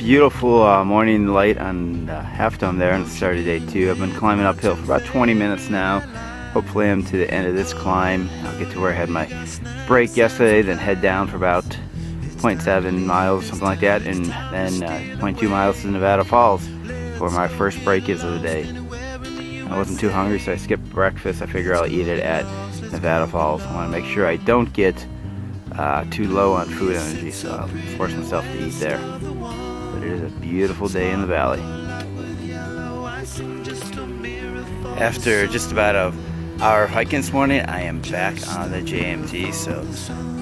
beautiful morning light on Half Dome there on the start of day 2. I've been climbing uphill for about 20 minutes now. Hopefully I'm to the end of this climb. I'll get to where I had my break yesterday, then head down for about 0.7 miles, something like that, and then 0.2 miles to Nevada Falls, where my first break is of the day. I wasn't too hungry, so I skipped breakfast. I figure I'll eat it at Nevada Falls. I want to make sure I don't get too low on food energy, so I'll force myself to eat there. But it is a beautiful day in the valley. After just about an hour of hiking this morning, I am back on the JMT, so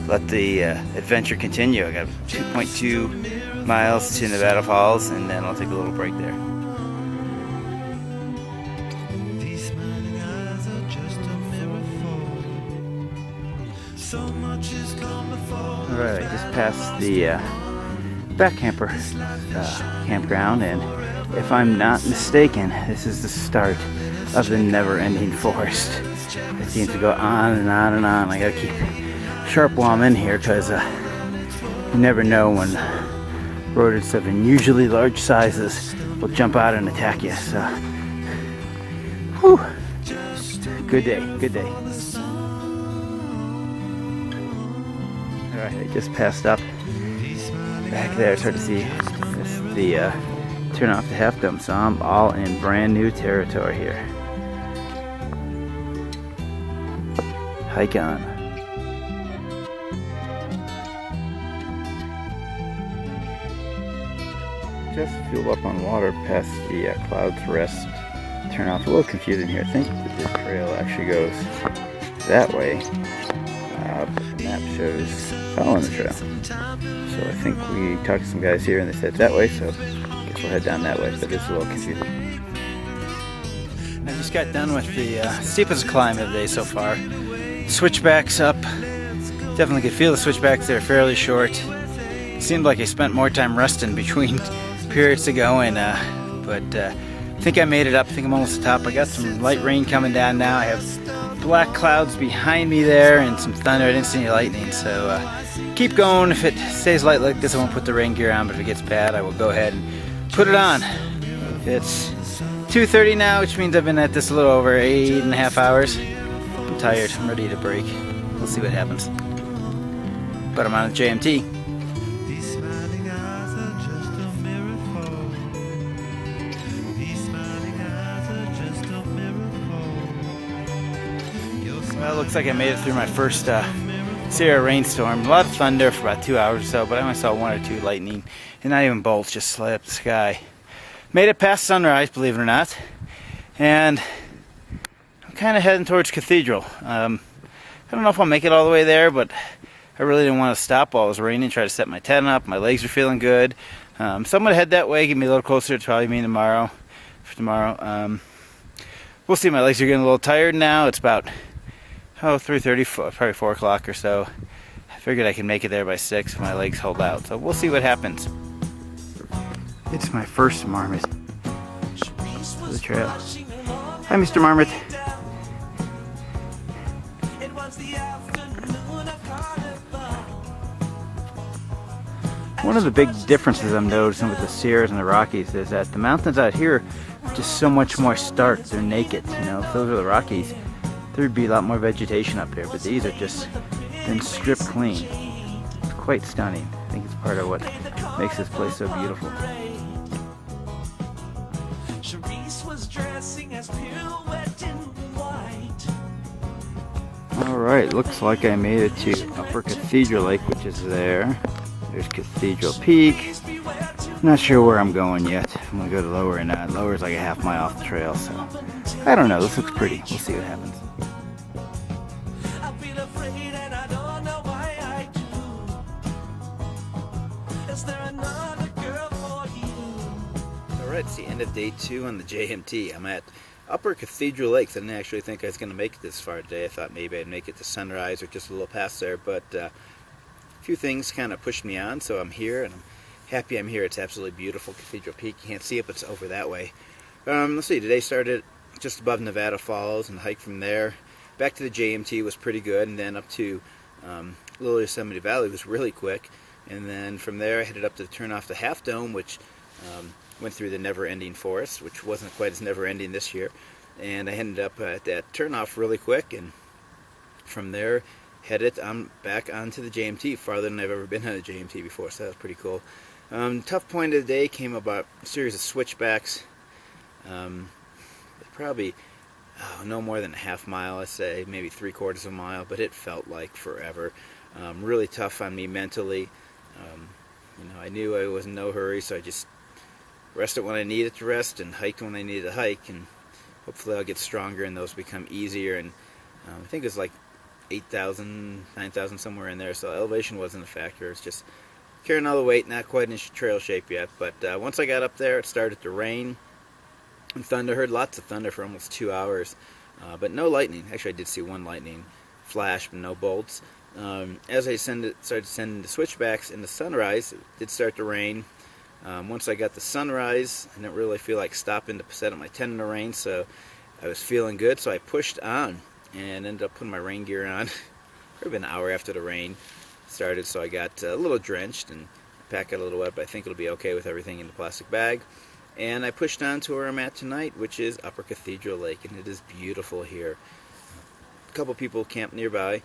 let the adventure continue. I got 2.2 miles to Nevada Falls, and then I'll take a little break there. Alright, I just passed the backcamper campground, and if I'm not mistaken, this is the start of the never-ending forest. It seems to go on and on and on. I gotta keep sharp while I'm in here, because you never know when rodents of unusually large sizes will jump out and attack you. So, whew, good day, good day. Alright, I just passed up back there. It's hard to see. This is the turn off the Half Dome, so I'm all in brand new territory here. Hike on. Just fueled up on water past the Clouds Rest turn off. A little confusing here. I think that the trail actually goes that way. But the map shows following the trail. So I think we talked to some guys here and they said that way, so I guess we'll head down that way, but it's a little confusing. I just got done with the steepest climb of the day so far. Switchbacks up. Definitely could feel the switchbacks. They're fairly short. Seemed like I spent more time resting between periods to go, and but I think I made it up. I think I'm almost at the top. I got some light rain coming down now. I have black clouds behind me there and some thunder. I didn't see any lightning, so keep going. If it stays light like this, I won't put the rain gear on, but if it gets bad, I will go ahead and put it on. It's 2:30 now, which means I've been at this a little over 8.5 hours. I'm tired. I'm ready to break. We'll see what happens. But I'm on the JMT. Well, it looks like I made it through my first severe rainstorm. A lot of thunder for about 2 hours or so, but I only saw 1 or 2 lightning, and not even bolts, just light up the sky. Made it past sunrise, believe it or not, and I'm kind of heading towards Cathedral. I don't know if I'll make it all the way there, but I really didn't want to stop while it was raining, try to set my tent up. My legs are feeling good. So I'm going to head that way, get me a little closer to probably me tomorrow. We'll see. My legs are getting a little tired now. It's about 3:30, probably 4 o'clock or so. I figured I could make it there by 6 if my legs hold out. So we'll see what happens. It's my first marmot for the trail. Hi, Mr. Marmot. One of the big differences I'm noticing with the Sierras and the Rockies is that the mountains out here are just so much more stark. They're naked, you know. If those are the Rockies, there'd be a lot more vegetation up there, but these are just been stripped clean. It's quite stunning. I think it's part of what makes this place so beautiful. Alright, looks like I made it to Upper Cathedral Lake, which is there. There's Cathedral Peak. Not sure where I'm going yet. I'm gonna go to Lower or not. Lower is like a half mile off the trail, so I don't know. This looks pretty. We'll see what happens. Alright, it's the end of day 2 on the JMT. I'm at Upper Cathedral Lake. I didn't actually think I was going to make it this far today. I thought maybe I'd make it to sunrise or just a little past there, but a few things kind of pushed me on, so I'm here, and I'm happy I'm here. It's absolutely beautiful. Cathedral Peak. You can't see it, but it's over that way. Let's see, today started just above Nevada Falls, and the hike from there back to the JMT was pretty good, and then up to Little Yosemite Valley was really quick. And then from there I headed up to turn off the Half Dome, which went through the never-ending forest, which wasn't quite as never-ending this year. And I ended up at that turnoff really quick, and from there headed back onto the JMT, farther than I've ever been on a JMT before, so that was pretty cool. Tough point of the day came about a series of switchbacks. Probably no more than a half mile, I'd say, maybe 3/4 of a mile, but it felt like forever. Really tough on me mentally. I knew I was in no hurry, so I just rested when I needed to rest and hiked when I needed to hike, and hopefully I'll get stronger and those become easier. And I think it was like 8,000, 9,000, somewhere in there, so elevation wasn't a factor. It's just carrying all the weight, not quite in trail shape yet. But once I got up there, it started to rain and thunder. Heard lots of thunder for almost 2 hours, but no lightning. Actually, I did see one lightning flash, but no bolts. As I started sending the switchbacks in the sunrise, it did start to rain. Once I got the sunrise, I didn't really feel like stopping to set up my tent in the rain, so I was feeling good, so I pushed on and ended up putting my rain gear on. Probably an hour after the rain started, so I got a little drenched and pack got a little wet, but I think it'll be okay with everything in the plastic bag. And I pushed on to where I'm at tonight, which is Upper Cathedral Lake, and it is beautiful here. A couple people camped nearby.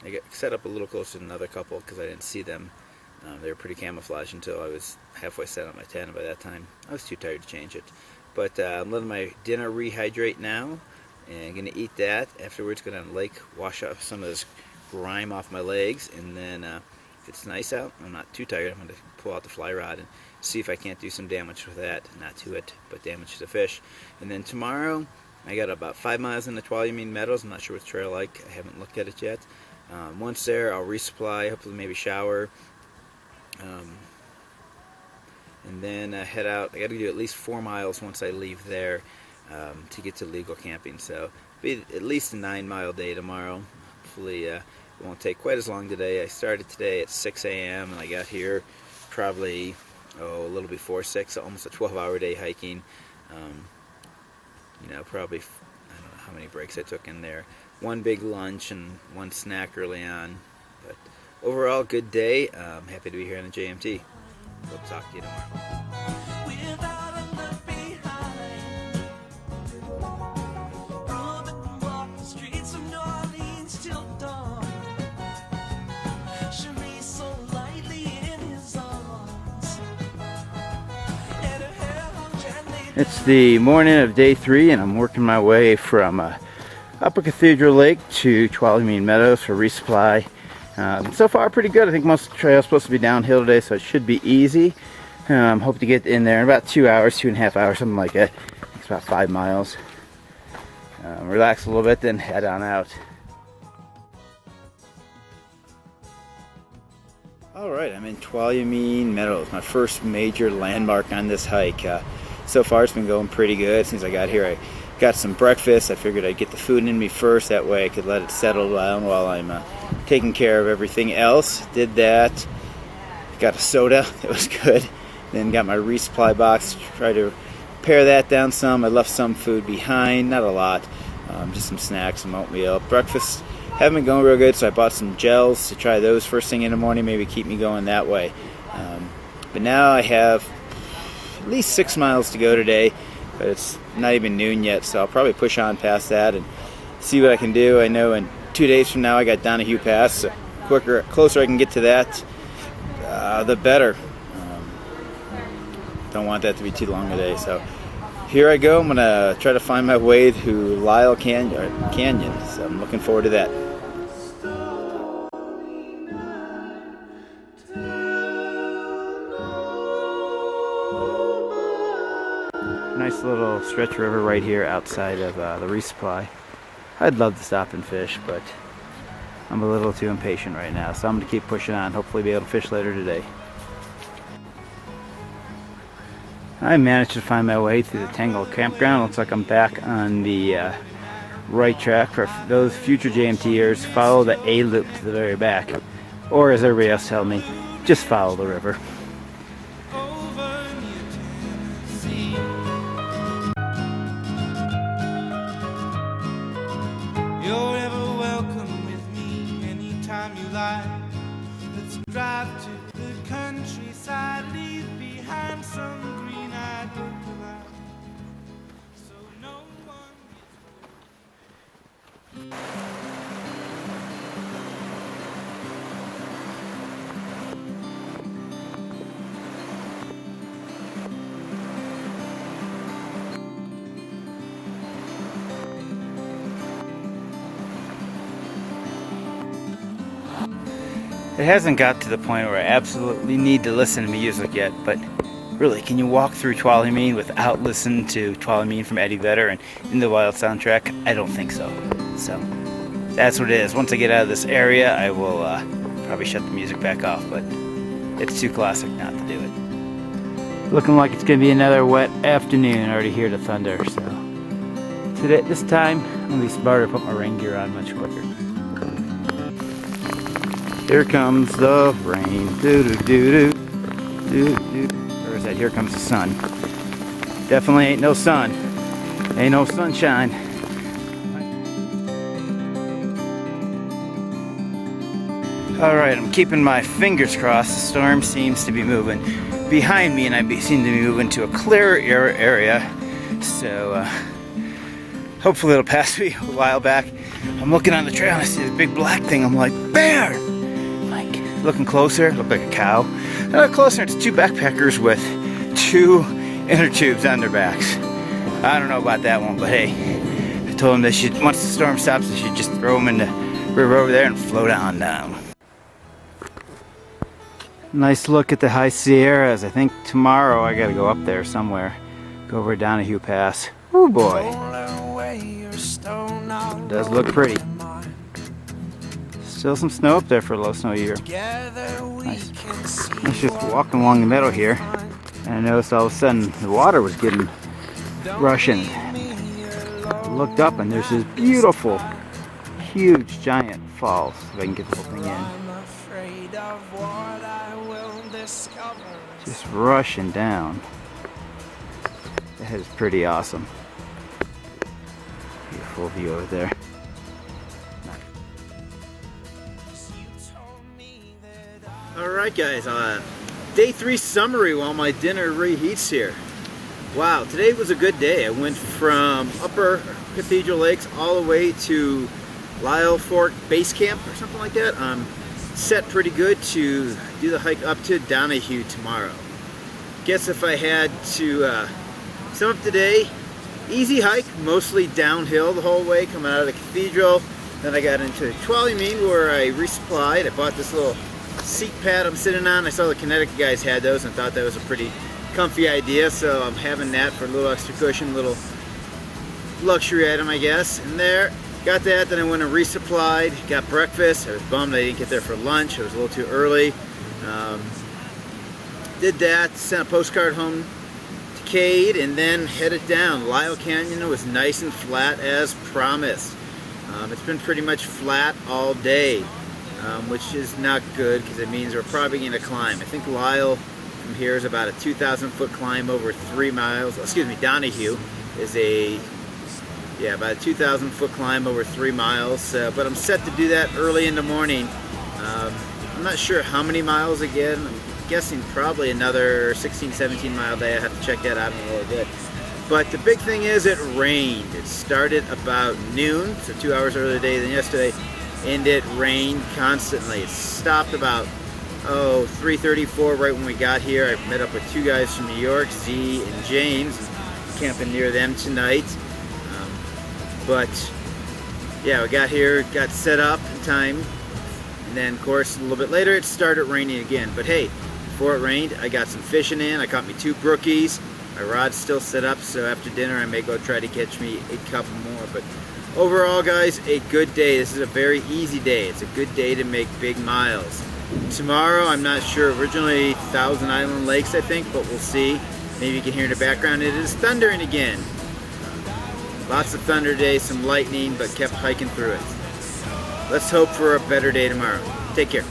I got set up a little closer than another couple because I didn't see them. They were pretty camouflaged until I was halfway set up my tent, and by that time I was too tired to change it. But I'm letting my dinner rehydrate now, and I'm going to eat that. Afterwards, go down to the lake, wash off some of this grime off my legs, and then if it's nice out, I'm not too tired, I'm going to pull out the fly rod and see if I can't do some damage with that. Not to it, but damage to the fish. And then tomorrow, I got about 5 miles in the Tuolumne Meadows. I'm not sure what the trail like. I haven't looked at it yet. Once there, I'll resupply, hopefully maybe shower. And then head out. I got to do at least 4 miles once I leave there to get to legal camping. So be at least a 9-mile day tomorrow. Hopefully it won't take quite as long today. I started today at 6 a.m. and I got here probably a little before 6, so almost a 12-hour day hiking. Probably, I don't know how many breaks I took in there. One big lunch and one snack early on. But overall, good day. I'm happy to be here on the JMT. We'll talk to you tomorrow. It's the morning of day 3, and I'm working my way from Upper Cathedral Lake to Tuolumne Meadows for resupply. So far, pretty good. I think most of the trail is supposed to be downhill today, so it should be easy. Hope to get in there in about 2 hours, 2.5 hours, something like that. I think it's about 5 miles. Relax a little bit, then head on out. Alright, I'm in Tuolumne Meadows, my first major landmark on this hike. So far it's been going pretty good. Since I got here, I got some breakfast. I figured I'd get the food in me first, that way I could let it settle down while I'm taking care of everything else. Did that. Got a soda, that was good. Then got my resupply box, try to pare that down some. I left some food behind, not a lot, just some snacks, some oatmeal. Breakfast haven't been going real good, so I bought some gels to try those first thing in the morning, maybe keep me going that way. But now I have at least 6 miles to go today, but it's not even noon yet, so I'll probably push on past that and see what I can do. I know in 2 days from now I got Donahue Pass, so closer I can get to that, the better. Don't want that to be too long today, so here I go. I'm gonna try to find my way to Lyle Canyon, so I'm looking forward to that. Nice little stretch of river right here outside of the resupply. I'd love to stop and fish, but I'm a little too impatient right now, so I'm going to keep pushing on, hopefully be able to fish later today. I managed to find my way through the Tangle Campground. Looks like I'm back on the right track. For those future JMTers, follow the A loop to the very back. Or as everybody else tells me, just follow the river. You're ever welcome with me anytime you like. Let's drive to countryside, leave behind some green-eyed cloud, so no one It hasn't got to the point where I absolutely need to listen to music yet, but really, can you walk through Tuolumne without listening to Tuolumne from Eddie Vedder and In the Wild soundtrack? I don't think so. So, that's what it is. Once I get out of this area, I will probably shut the music back off, but it's too classic not to do it. Looking like it's going to be another wet afternoon. I already hear the thunder, so today, this time, I'll be smarter to put my rain gear on much quicker. Here comes the rain. Doo-doo-doo-doo. Doo-doo. Or is that here comes the sun? Definitely ain't no sun. Ain't no sunshine. Alright, I'm keeping my fingers crossed. The storm seems to be moving behind me, and I seem to be moving to a clearer area. So, hopefully it'll pass me a while back. I'm looking on the trail and I see this big black thing. I'm like, bear! Looking closer, looked like a cow. And I look closer, it's two backpackers with two inner tubes on their backs. I don't know about that one, but hey, I told them they should, once the storm stops, they should just throw them in the river over there and float on down. Nice look at the High Sierras. I think tomorrow I gotta go up there somewhere. Go over Donahue Pass. Oh boy. It does look pretty. Still some snow up there for a low snow year. Nice. I was just walking along the meadow here, and I noticed all of a sudden the water was getting rushing. I looked up and there's this beautiful, huge, giant falls. If I can get the whole thing in. Just rushing down. That is pretty awesome. Beautiful view over there. Alright guys, day 3 summary while my dinner reheats here. Wow, today was a good day. I went from Upper Cathedral Lakes all the way to Lyle Fork Base Camp or something like that. Set pretty good to do the hike up to Donahue tomorrow. Guess if I had to sum up today, easy hike, mostly downhill the whole way coming out of the cathedral. Then I got into Tuolumne where I resupplied. I bought this little seat pad I'm sitting on. I saw the Connecticut guys had those and thought that was a pretty comfy idea, so I'm having that for a little extra cushion, little luxury item I guess. And there, got that, then I went and resupplied, got breakfast. I was bummed I didn't get there for lunch, it was a little too early. Did that, sent a postcard home to Cade, and then headed down. Lyle Canyon was nice and flat as promised. It's been pretty much flat all day. Which is not good because it means we're probably going to climb. I think Lyle from here is about a 2,000 foot climb over 3 miles. Excuse me, Donahue is about a 2,000 foot climb over 3 miles. But I'm set to do that early in the morning. I'm not sure how many miles again. I'm guessing probably another 16, 17 mile day. I have to check that out in a little bit. But the big thing is it rained. It started about noon, so 2 hours earlier today than yesterday. And it rained constantly. It stopped about 3:34 right when we got here. I met up with 2 guys from New York, Z and James, camping near them tonight. But yeah, we got here, got set up in time, and then of course a little bit later it started raining again. But hey, before it rained I got some fishing in. I caught me 2 brookies. My rod's still set up, so after dinner I may go try to catch me a couple more. But overall guys, a good day. This is a very easy day. It's a good day to make big miles. Tomorrow, I'm not sure, originally Thousand Island Lakes I think, but we'll see. Maybe you can hear in the background it is thundering again. Lots of thunder today, some lightning, but kept hiking through it. Let's hope for a better day tomorrow. Take care.